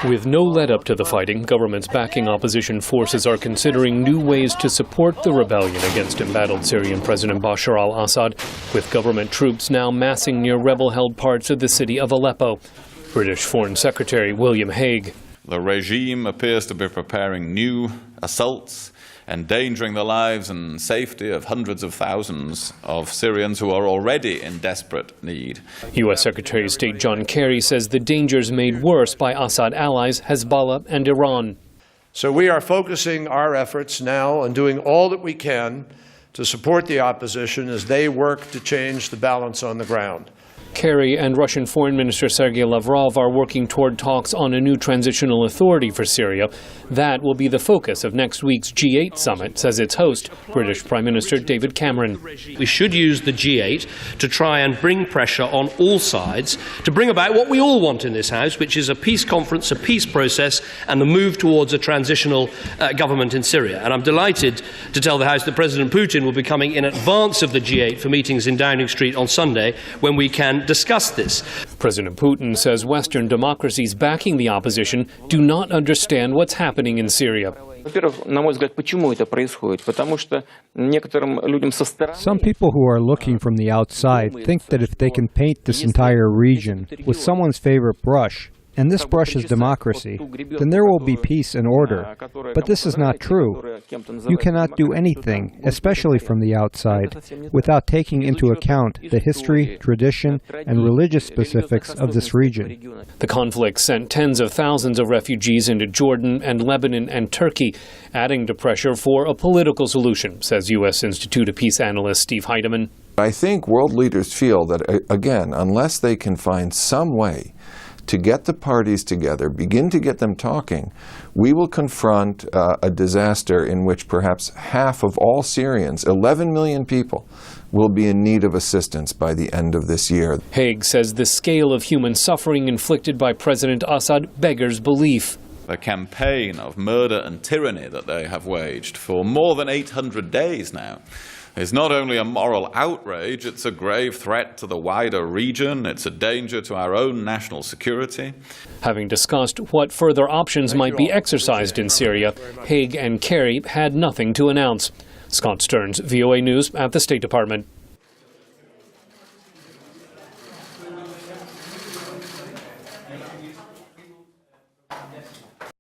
With no let-up to the fighting, governments backing opposition forces are considering new ways to support the rebellion against embattled Syrian President Bashar al-Assad, with government troops now massing near rebel-held parts of the city of Aleppo. British Foreign Secretary William Hague. The regime appears to be preparing new assaults, endangering the lives and safety of hundreds of thousands of Syrians who are already in desperate need. U.S. Secretary of State John Kerry says the dangers made worse by Assad allies Hezbollah and Iran. So we are focusing our efforts now on doing all that we can to support the opposition as they work to change the balance on the ground. Kerry and Russian Foreign Minister Sergei Lavrov are working toward talks on a new transitional authority for Syria. That will be the focus of next week's G8 summit, says its host, British Prime Minister David Cameron. We should use the G8 to try and bring pressure on all sides to bring about what we all want in this House, which is a peace conference, a peace process, and the move towards a transitional government in Syria. And I'm delighted to tell the House that President Putin will be coming in advance of the G8 for meetings in Downing Street on Sunday, when we can discuss this. President Putin says Western democracies backing the opposition do not understand what's happening in Syria. Some people who are looking from the outside think that if they can paint this entire region with someone's favorite brush, and this brush is democracy, then there will be peace and order. But this is not true. You cannot do anything, especially from the outside, without taking into account the history, tradition, and religious specifics of this region. The conflict sent tens of thousands of refugees into Jordan and Lebanon and Turkey, adding to pressure for a political solution, says U.S. Institute of Peace analyst Steve Heydemann. I think world leaders feel that, again, unless they can find some way to get the parties together, begin to get them talking, we will confront a disaster in which perhaps half of all Syrians, 11 million people, will be in need of assistance by the end of this year. Hague says the scale of human suffering inflicted by President Assad beggars belief. The campaign of murder and tyranny that they have waged for more than 800 days now is not only a moral outrage, it's a grave threat to the wider region, it's a danger to our own national security. Having discussed what further options might be exercised in Syria, Hague and Kerry had nothing to announce. Scott Stearns, VOA News at the State Department.